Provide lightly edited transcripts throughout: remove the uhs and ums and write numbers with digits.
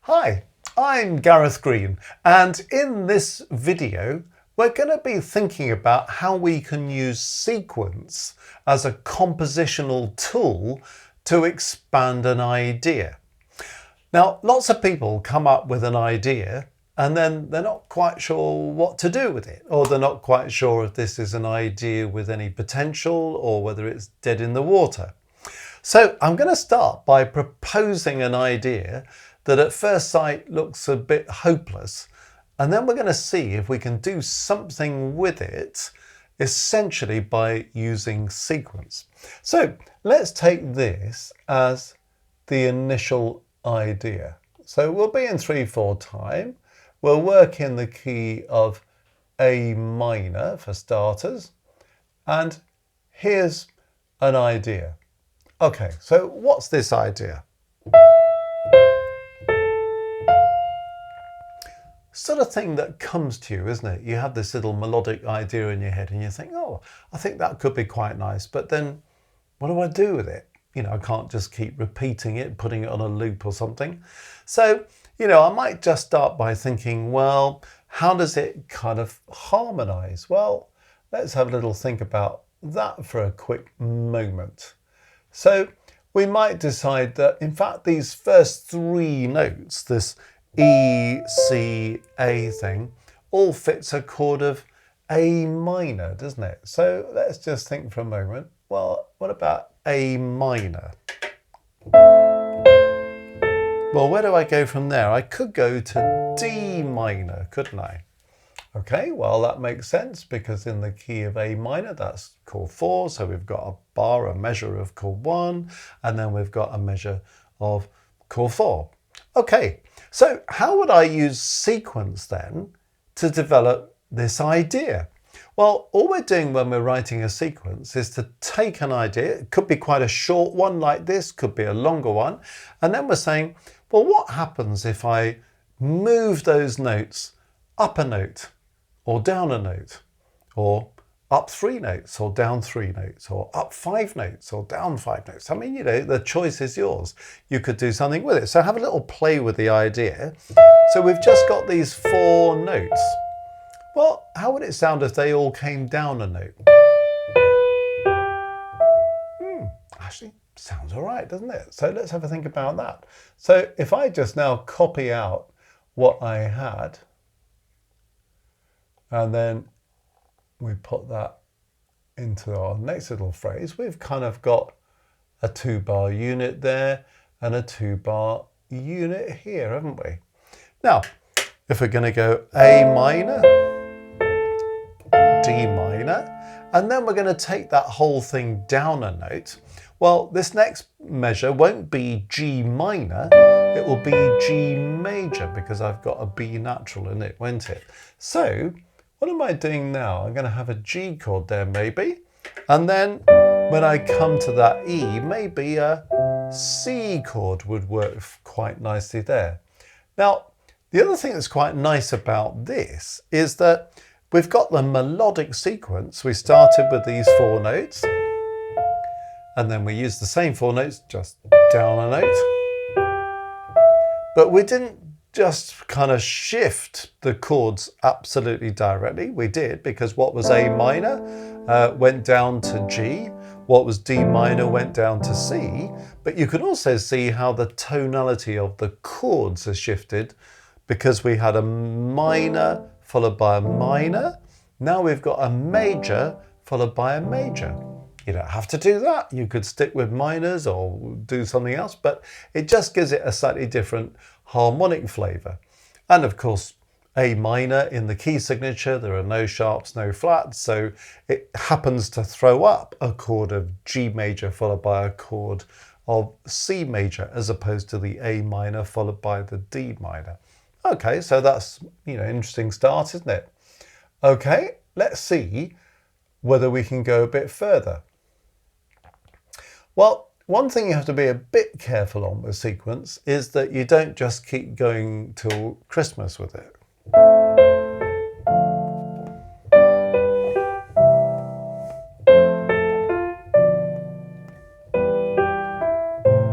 Hi, I'm Gareth Green, and in this video we're going to be thinking about how we can use sequence as a compositional tool to expand an idea. Now, lots of people come up with an idea and then they're not quite sure what to do with it, or they're not quite sure if this is an idea with any potential or whether it's dead in the water. So I'm going to start by proposing an idea that at first sight looks a bit hopeless, and then we're going to see if we can do something with it, essentially by using sequence. So let's take this as the initial idea. So we'll be in 3/4 time. We'll work in the key of A minor for starters, and here's an idea. Okay, so what's this idea? Sort of thing that comes to you, isn't it? You have this little melodic idea in your head and you think, oh, I think that could be quite nice, but then what do I do with it? You know, I can't just keep repeating it, putting it on a loop or something. So, you know, I might just start by thinking, well, how does it kind of harmonize? Well, let's have a little think about that for a quick moment. So we might decide that, in fact, these first three notes, this E, C, A thing, all fits a chord of A minor, doesn't it? So let's just think for a moment. Well, what about A minor? Well, where do I go from there? I could go to D minor, couldn't I? Okay, well, that makes sense because in the key of A minor, that's chord 4. So we've got a bar, a measure of chord 1, and then we've got a measure of chord 4. Okay, so how would I use sequence then to develop this idea? Well, all we're doing when we're writing a sequence is to take an idea. It could be quite a short one like this, could be a longer one. And then we're saying, well, what happens if I move those notes up a note or down a note, or up 3 notes or down 3 notes, or up 5 notes or down 5 notes? I mean, you know, the choice is yours. You could do something with it. So have a little play with the idea. So we've just got these 4 notes. Well, how would it sound if they all came down a note? Actually, sounds all right, doesn't it? So let's have a think about that. So if I just now copy out what I had, and then we put that into our next little phrase, we've kind of got a 2-bar unit there and a 2-bar unit here, haven't we? Now, if we're going to go A minor, D minor, and then we're going to take that whole thing down a note, well, this next measure won't be G minor, it will be G major because I've got a B natural in it, won't it? So what am I doing now? I'm going to have a G chord there maybe, and then when I come to that E, maybe a C chord would work quite nicely there. Now, the other thing that's quite nice about this is that we've got the melodic sequence. We started with these 4 notes, and then we used the same 4 notes, just down a note. But we didn't just kind of shift the chords absolutely directly. We did, because what was A minor went down to G, what was D minor went down to C, but you can also see how the tonality of the chords has shifted because we had a minor followed by a minor. Now we've got a major followed by a major. You don't have to do that. You could stick with minors or do something else, but it just gives it a slightly different harmonic flavour. And of course, A minor in the key signature, there are no sharps, no flats, so it happens to throw up a chord of G major followed by a chord of C major, as opposed to the A minor followed by the D minor. Okay, so that's, you know, an interesting start, isn't it? Okay, let's see whether we can go a bit further. Well, one thing you have to be a bit careful on with sequence is that you don't just keep going till Christmas with it.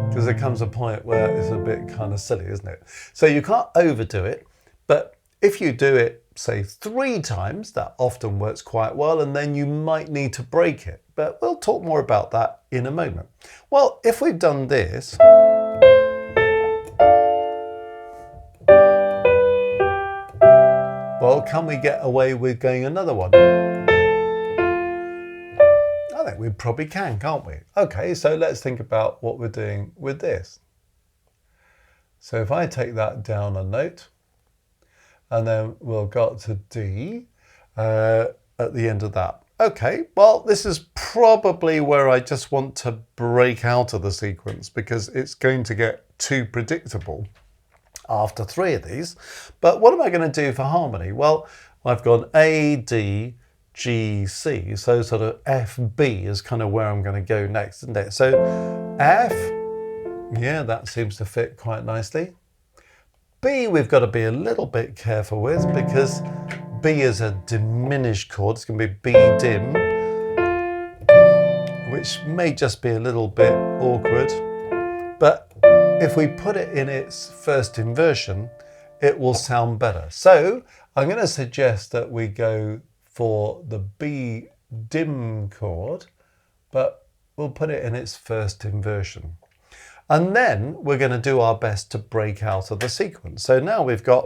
Because there comes a point where it's a bit kind of silly, isn't it? So you can't overdo it, but if you do it, say 3 times, that often works quite well, and then you might need to break it. But we'll talk more about that in a moment. Well, if we've done this, well, can we get away with going another one? I think we probably can, can't we? Okay, so let's think about what we're doing with this. So if I take that down a note, and then we'll go to D at the end of that. Okay, well, this is probably where I just want to break out of the sequence because it's going to get too predictable after 3 of these. But what am I going to do for harmony? Well, I've gone A, D, G, C. So sort of F, B is kind of where I'm going to go next, isn't it? So F, yeah, that seems to fit quite nicely. B, we've got to be a little bit careful with because B is a diminished chord. It's going to be B dim, which may just be a little bit awkward. But if we put it in its first inversion, it will sound better. So I'm going to suggest that we go for the B dim chord, but we'll put it in its first inversion. And then we're going to do our best to break out of the sequence. So now we've got,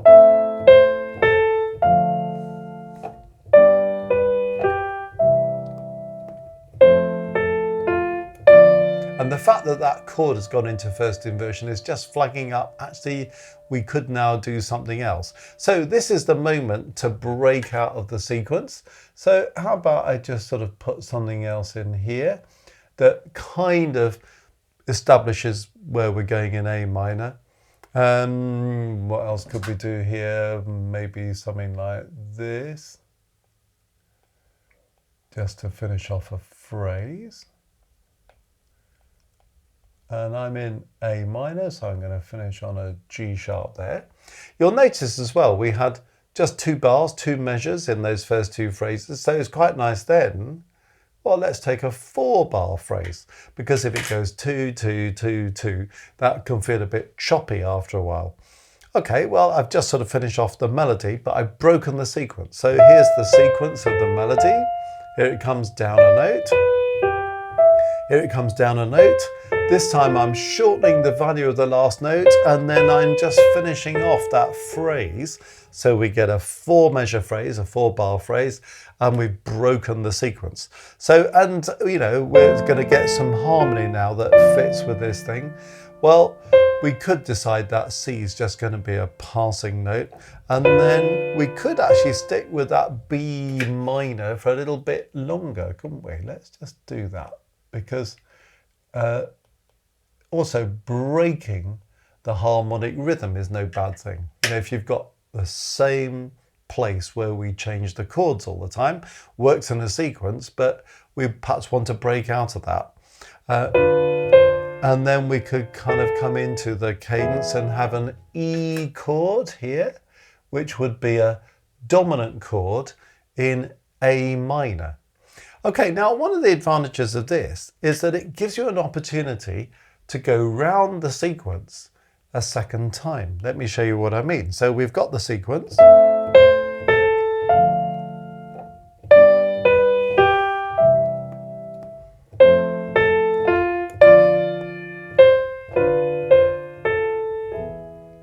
and the fact that that chord has gone into first inversion is just flagging up, actually, we could now do something else. So this is the moment to break out of the sequence. So how about I just sort of put something else in here that kind of establishes where we're going in A minor. What else could we do here? Maybe something like this, just to finish off a phrase. And I'm in A minor, so I'm going to finish on a G sharp there. You'll notice as well, we had just 2 bars, 2 measures in those first 2 phrases. So it's quite nice then. Well, let's take a 4-bar phrase, because if it goes 2, 2, 2, 2, that can feel a bit choppy after a while. Okay, well, I've just sort of finished off the melody, but I've broken the sequence. So here's the sequence of the melody. Here it comes down a note. Here it comes down a note. This time I'm shortening the value of the last note, and then I'm just finishing off that phrase. So we get a 4-measure phrase, a 4-bar phrase, and we've broken the sequence. So, and you know, we're going to get some harmony now that fits with this thing. Well, we could decide that C is just going to be a passing note, and then we could actually stick with that B minor for a little bit longer, couldn't we? Let's just do that, because also breaking the harmonic rhythm is no bad thing. You know, if you've got the same place where we change the chords all the time, works in a sequence, but we perhaps want to break out of that. And then we could kind of come into the cadence and have an E chord here, which would be a dominant chord in A minor. Okay, now one of the advantages of this is that it gives you an opportunity to go round the sequence a second time. Let me show you what I mean. So we've got the sequence.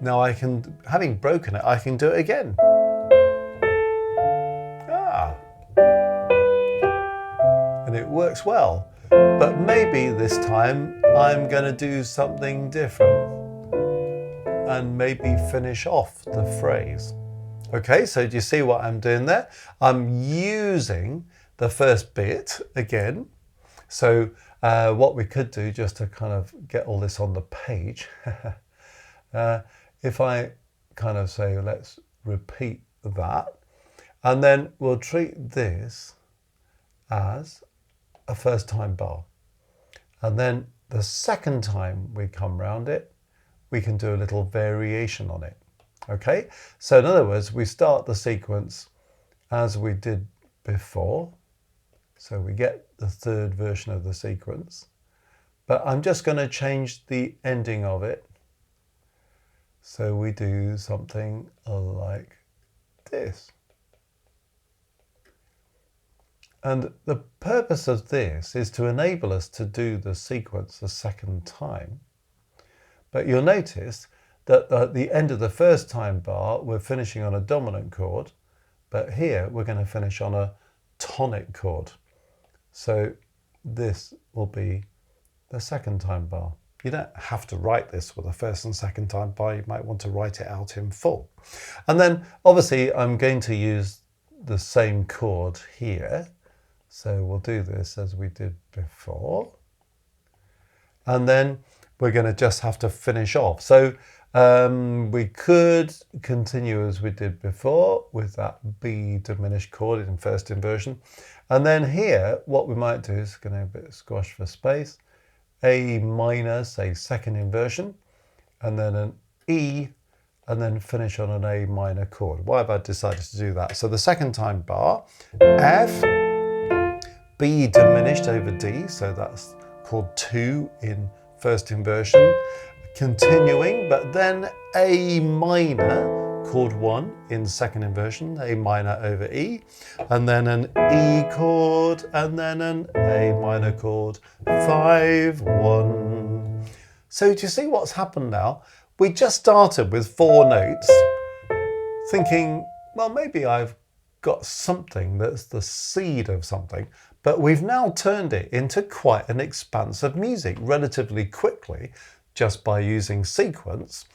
Now I can, having broken it, I can do it again. And it works well. But maybe this time I'm going to do something different and maybe finish off the phrase. Okay, so do you see what I'm doing there? I'm using the first bit again. So what we could do, just to kind of get all this on the page, if I kind of say, let's repeat that, and then we'll treat this as a first time bar. And then the second time we come round it, we can do a little variation on it. Okay, so in other words, we start the sequence as we did before. So we get the third version of the sequence, but I'm just going to change the ending of it. So we do something like this. And the purpose of this is to enable us to do the sequence a second time. But you'll notice that at the end of the first time bar, we're finishing on a dominant chord, but here we're going to finish on a tonic chord. So this will be the second time bar. You don't have to write this with a first and second time bar. You might want to write it out in full. And then obviously I'm going to use the same chord here. So we'll do this as we did before. And then we're going to just have to finish off. So we could continue as we did before with that B diminished chord in first inversion. And then here, what we might do is going to a bit of squash for space. A minor, say second inversion, and then an E, and then finish on an A minor chord. Why have I decided to do that? So the second time bar, F, B diminished over D, so that's chord 2 in first inversion, continuing, but then A minor, chord 1 in second inversion, A minor over E, and then an E chord, and then an A minor chord, 5, 1. So do you see what's happened now? We just started with 4 notes, thinking, well, maybe I've got something that's the seed of something, but we've now turned it into quite an expanse of music relatively quickly, just by using sequence,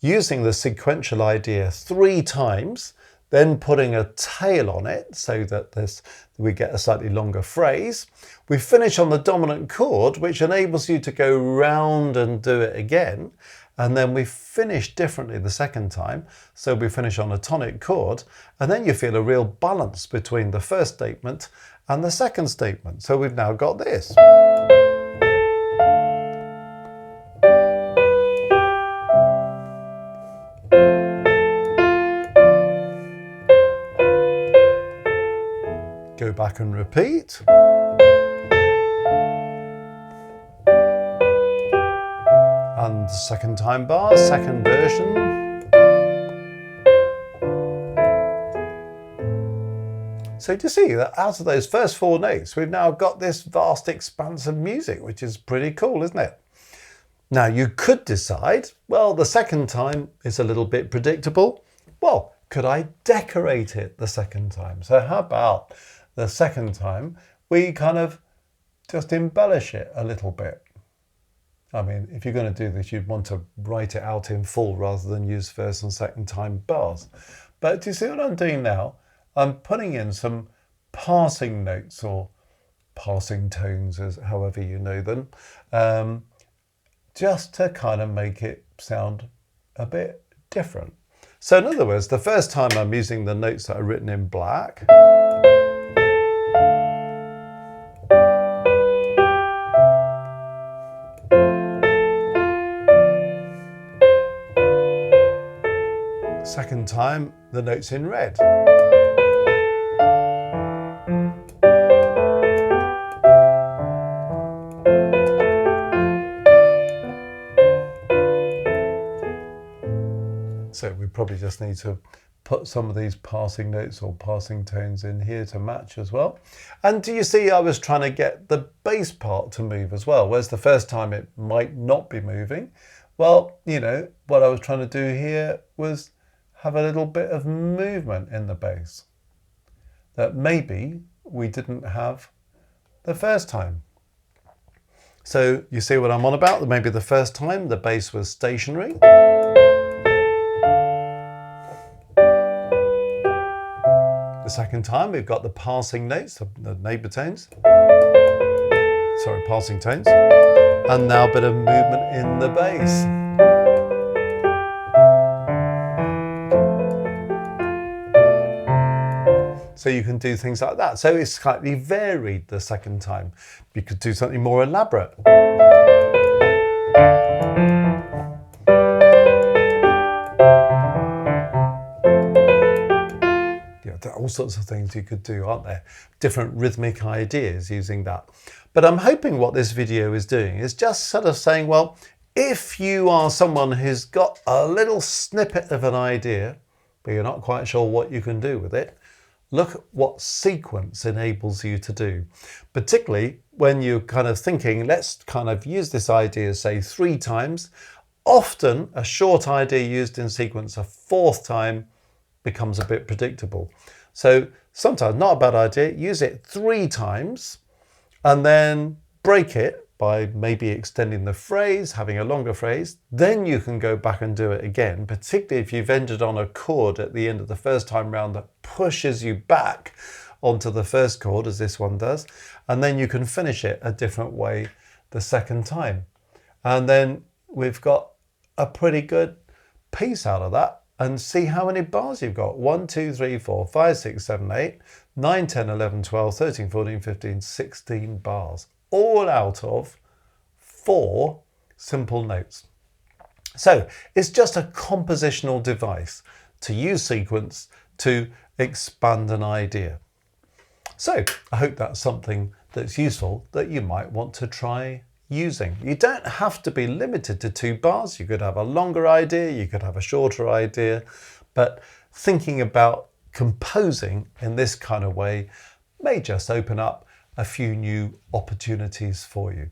using the sequential idea 3 times, then putting a tail on it so that we get a slightly longer phrase. We finish on the dominant chord, which enables you to go round and do it again. And then we finish differently the second time. So we finish on a tonic chord, and then you feel a real balance between the first statement and the second statement. So we've now got this. Go back and repeat. And second time bar, second version. So do you see that out of those first 4 notes, we've now got this vast expanse of music, which is pretty cool, isn't it? Now you could decide, well, the second time is a little bit predictable. Well, could I decorate it the second time? So how about the second time we kind of just embellish it a little bit? I mean, if you're going to do this, you'd want to write it out in full rather than use first and second time bars. But do you see what I'm doing now? I'm putting in some passing notes or passing tones, as however you know them, just to kind of make it sound a bit different. So in other words, the first time I'm using the notes that are written in black. Second time, the notes in red. So we probably just need to put some of these passing notes or passing tones in here to match as well. And do you see I was trying to get the bass part to move as well, whereas the first time it might not be moving. Well, you know, what I was trying to do here was have a little bit of movement in the bass that maybe we didn't have the first time. So you see what I'm on about? Maybe the first time the bass was stationary. The second time we've got the passing notes, the neighbour tones. Sorry, passing tones. And now a bit of movement in the bass. So you can do things like that. So it's slightly varied the second time. You could do something more elaborate. sorts of things you could do, aren't there? Different rhythmic ideas using that. But I'm hoping what this video is doing is just sort of saying, well, if you are someone who's got a little snippet of an idea, but you're not quite sure what you can do with it, look at what sequence enables you to do. Particularly when you're kind of thinking, let's kind of use this idea, say 3 times. Often a short idea used in sequence a 4th time becomes a bit predictable. So sometimes not a bad idea, use it 3 times and then break it by maybe extending the phrase, having a longer phrase. Then you can go back and do it again, particularly if you've ended on a chord at the end of the first time round that pushes you back onto the first chord, as this one does. And then you can finish it a different way the second time. And then we've got a pretty good piece out of that. And see how many bars you've got. 1, 2, 3, 4, 5, 6, 7, 8, 9, 10, 11, 12, 13, 14, 15, 16 bars. All out of 4 simple notes. So it's just a compositional device to use sequence to expand an idea. So I hope that's something that's useful that you might want to try using. You don't have to be limited to 2 bars. You could have a longer idea, you could have a shorter idea, but thinking about composing in this kind of way may just open up a few new opportunities for you.